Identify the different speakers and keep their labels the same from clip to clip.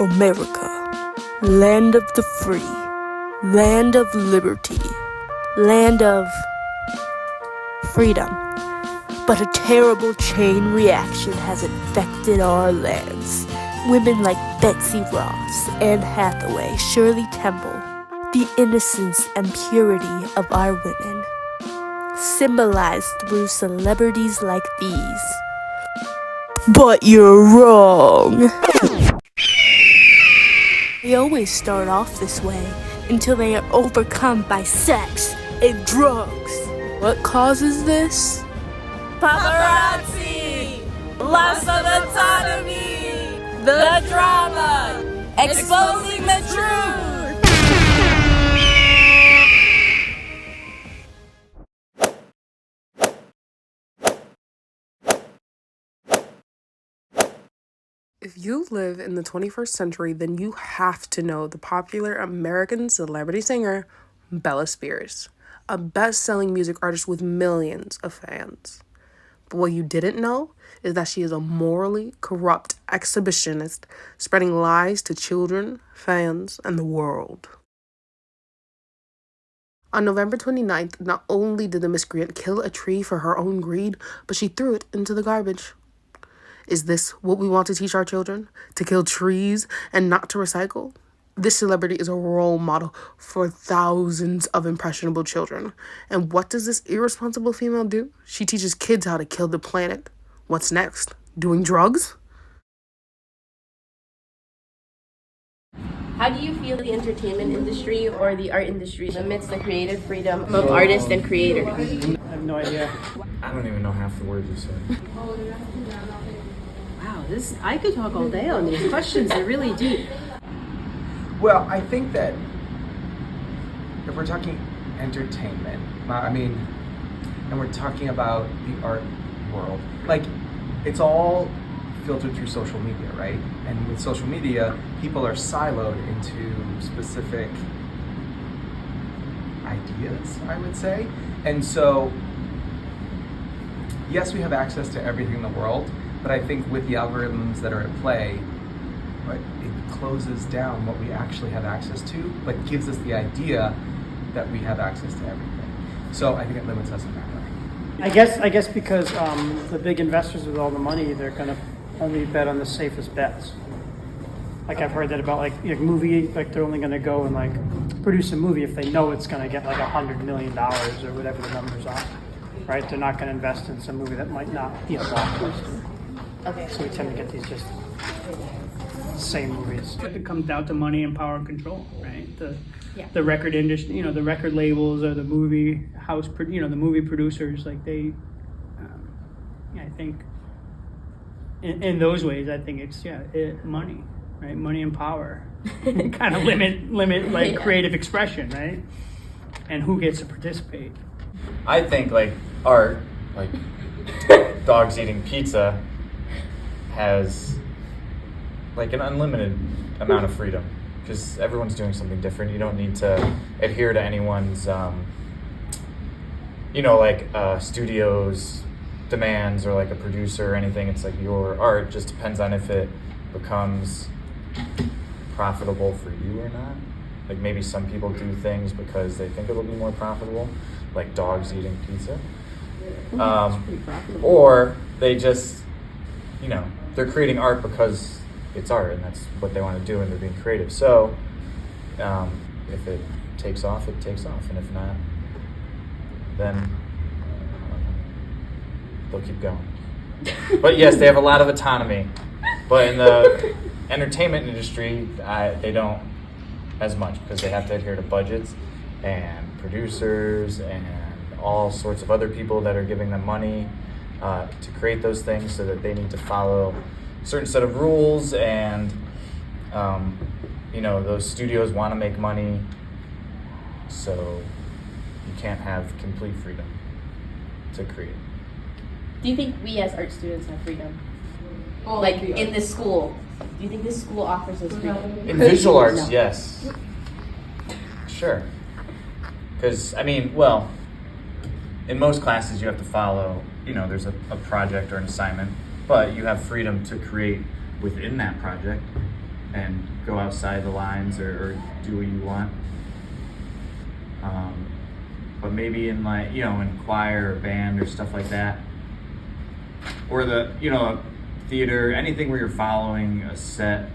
Speaker 1: America, land of the free, land of liberty, land of freedom. But a terrible chain reaction has infected our lands. Women like Betsy Ross, Anne Hathaway, Shirley Temple, the innocence and purity of our women, symbolized through celebrities like these. But you're wrong. They always start off this way until they are overcome by sex and drugs. What causes this?
Speaker 2: Paparazzi! Loss of autonomy! The drama! Exposing the truth!
Speaker 3: If you live in the 21st century, then you have to know the popular American celebrity singer, Bella Spears, a best-selling music artist with millions of fans. But what you didn't know is that she is a morally corrupt exhibitionist spreading lies to children, fans, and the world. On November 29th, not only did the miscreant kill a tree for her own greed, but she threw it into the garbage. Is this what we want to teach our children? To kill trees and not to recycle? This celebrity is a role model for thousands of impressionable children. And what does this irresponsible female do? She teaches kids how to kill the planet. What's next? Doing drugs?
Speaker 4: How do you feel the entertainment industry or the art industry limits the creative freedom of artists and creators?
Speaker 5: I have no idea.
Speaker 6: I don't even know half the words you said.
Speaker 7: Wow, I could talk all day on these questions. They're really deep.
Speaker 8: Well, I think that if we're talking entertainment, and we're talking about the art world, like, it's all filtered through social media, right? And with social media, people are siloed into specific ideas, I would say. And so, yes, we have access to everything in the world, but I think with the algorithms that are at play, right, it closes down what we actually have access to, but gives us the idea that we have access to everything. So I think it limits us in that way.
Speaker 5: I guess because the big investors with all the money, they're gonna only bet on the safest bets. Like I've heard that about movie, like they're only gonna go and like produce a movie if they know it's gonna get like $100 million or whatever the numbers are, right? They're not gonna invest in some movie that might not be a blockbuster.
Speaker 4: Okay.
Speaker 5: So we tend to get these just same movies. It comes down to money and power and control, right? The record industry, the record labels or the movie house, the movie producers, like they, I think in those ways, I think it's, money, right? Money and power kind of limit like creative expression, right? And who gets to participate.
Speaker 6: I think like art, like dogs eating pizza, has like an unlimited amount of freedom because everyone's doing something different. You don't need to adhere to anyone's, studio's demands or like a producer or anything. It's like your art just depends on if it becomes profitable for you or not. Like maybe some people do things because they think it'll be more profitable, like dogs eating pizza. Or they just, they're creating art because it's art and that's what they want to do and they're being creative. So if it takes off, it takes off. And if not, then they'll keep going. But yes, they have a lot of autonomy. But in the entertainment industry, they don't as much because they have to adhere to budgets and producers and all sorts of other people that are giving them money to create those things, so that they need to follow a certain set of rules, and those studios want to make money, so you can't have complete freedom to create.
Speaker 4: Do you think we as art students have freedom? In the school? Do you think this school offers us freedom?
Speaker 6: In visual arts, yes. Sure. Because, in most classes you have to follow, there's a project or an assignment, but you have freedom to create within that project. and go outside the lines or do what you want. But maybe in like, you know, in choir or band or stuff like that, or the, you know, theater, anything where you're following a set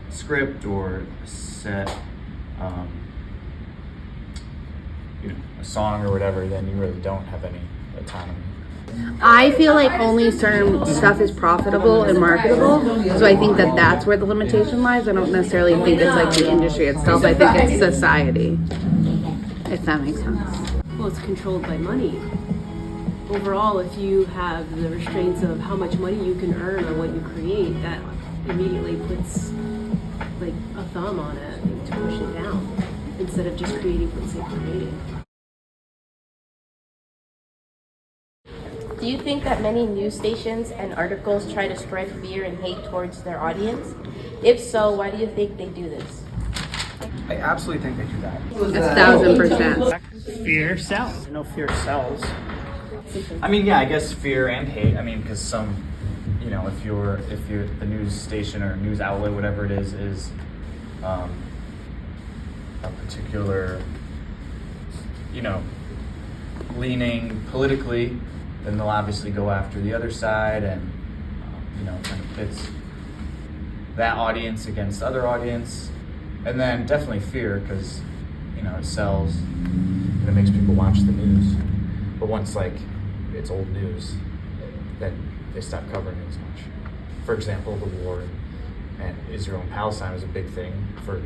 Speaker 6: script or a set, you know, a song or whatever, then you really don't have any autonomy.
Speaker 9: I feel like only certain stuff is profitable and marketable, so I think that that's where the limitation lies. I don't necessarily think it's like the industry itself. I think it's society, if that makes sense.
Speaker 7: Well, it's controlled by money. Overall, if you have the restraints of how much money you can earn on what you create, that immediately puts like a thumb on it to push it down instead of just creating for the sake of creating.
Speaker 4: Do you think that many news stations and articles try to spread fear and hate towards their audience? If so, why do you think they do this?
Speaker 8: I absolutely think they do that.
Speaker 9: 1,000%.
Speaker 5: Fear sells. I know fear sells.
Speaker 6: I mean, yeah, I guess fear and hate. I mean, because some, you know, if you're the news station or news outlet, whatever it is a particular, you know, leaning politically, then they'll obviously go after the other side, and you know, kind of pits that audience against other audience, and then definitely fear, because you know, it sells and it makes people watch the news. But once like it's old news, then they stop covering it as much. For example, the war and Israel and Palestine was a big thing for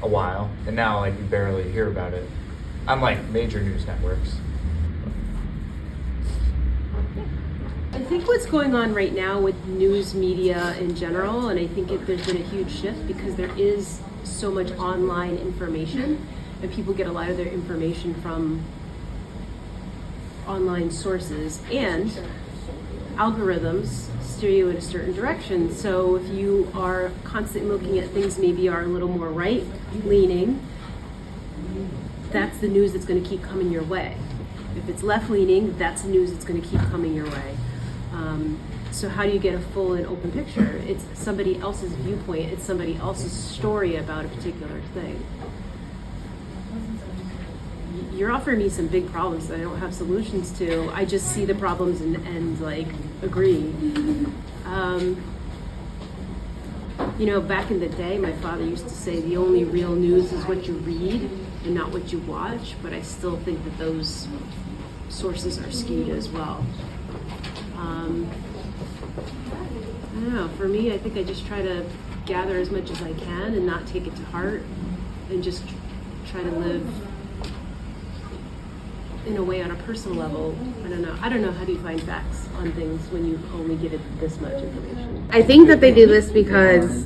Speaker 6: a while, and now like you barely hear about it on like major news networks.
Speaker 7: I think what's going on right now with news media in general, and I think there's been a huge shift because there is so much online information, and people get a lot of their information from online sources, and algorithms steer you in a certain direction. So if you are constantly looking at things maybe are a little more right leaning, that's the news that's going to keep coming your way. If it's left leaning, that's the news that's going to keep coming your way. So how do you get a full and open picture? It's somebody else's viewpoint, it's somebody else's story about a particular thing. You're offering me some big problems that I don't have solutions to. I just see the problems and like agree. You know, back in the day, my father used to say the only real news is what you read and not what you watch, but I still think that those sources are skewed as well. I don't know, for me, I think I just try to gather as much as I can and not take it to heart and just try to live in a way on a personal level. I don't know how do you find facts on things when you only get this much information?
Speaker 9: I think that they do this because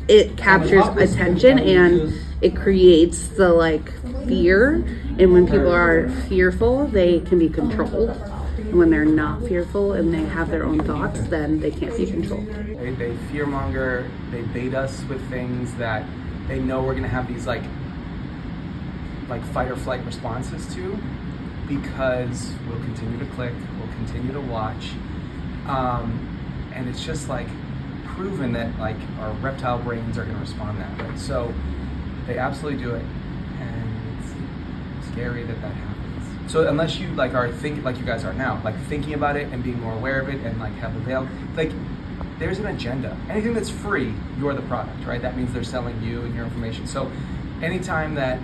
Speaker 9: it captures attention and it creates the like fear, and when people are fearful, they can be controlled. And when they're not fearful and they have their own thoughts, then they can't be controlled.
Speaker 8: They fearmonger, they bait us with things that they know we're gonna have these like fight or flight responses to, because we'll continue to click, we'll continue to watch, and it's just like proven that like our reptile brains are going to respond that way. So they absolutely do it, and it's scary that happens. So unless you like are thinking like you guys are now, like thinking about it and being more aware of it and like have the veil, like there's an agenda. Anything that's free, you're the product, right? That means they're selling you and your information. So anytime that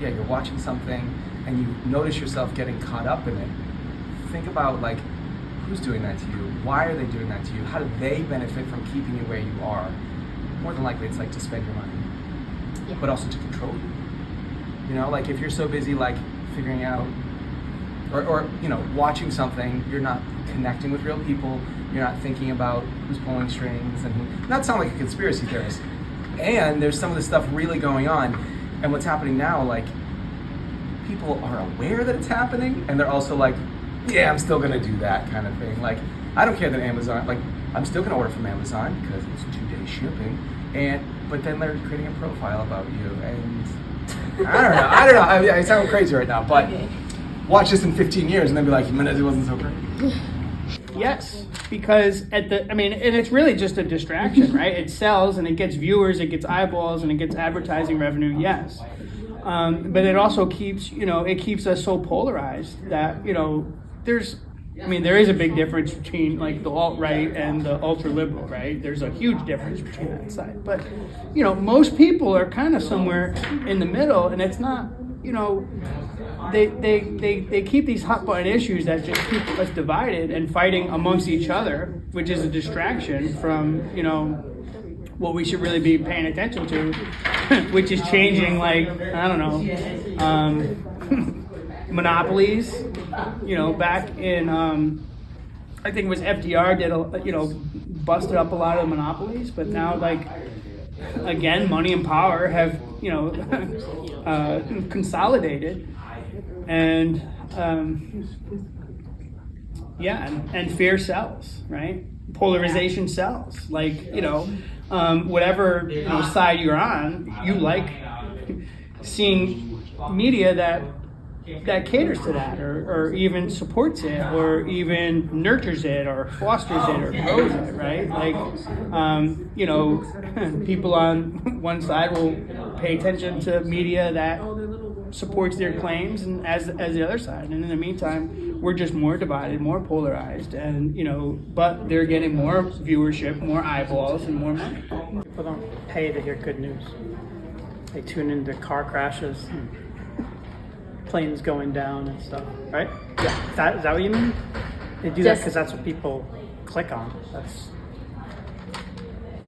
Speaker 8: you're watching something and you notice yourself getting caught up in it, think about like who's doing that to you, why are they doing that to you, how do they benefit from keeping you where you are. More than likely it's like to spend your money, but also to control you. You know, like if you're so busy like figuring out or you know, watching something, you're not connecting with real people, you're not thinking about who's pulling strings and who, not sound like a conspiracy theorist. And there's some of this stuff really going on. And what's happening now, like, people are aware that it's happening, and they're also like, yeah, I'm still gonna do that kind of thing. Like, I don't care that Amazon, like, I'm still gonna order from Amazon because it's 2-day shipping, but then they're creating a profile about you, and I don't know, I sound crazy right now, but watch this in 15 years and then be like, Menendez wasn't so great.
Speaker 5: Yes, because and it's really just a distraction, right? It sells and it gets viewers, it gets eyeballs, and it gets advertising revenue, yes. But it also keeps, it keeps us so polarized that, there is a big difference between like the alt-right and the ultra-liberal, right? There's a huge difference between that side. But, most people are kind of somewhere in the middle, and it's not, they keep these hot button issues that just keep us divided and fighting amongst each other, which is a distraction from, what we should really be paying attention to, which is changing, like, I don't know, monopolies. Back in, I think it was FDR did, busted up a lot of the monopolies, but now, like, again, money and power have, consolidated, and and fear sells, right? Polarization sells. Like, whatever side you're on, you like seeing media that caters to that, or even supports it, or even nurtures it, or fosters it, or grows it, right? Like, people on one side will pay attention to media that supports their claims, and as the other side. And in the meantime, we're just more divided, more polarized, and but they're getting more viewership, more eyeballs, and more money.
Speaker 10: People don't pay to hear good news. They tune into car crashes and planes going down and stuff, right? Yeah. Is that what you mean? They do that because that's what people click on. That's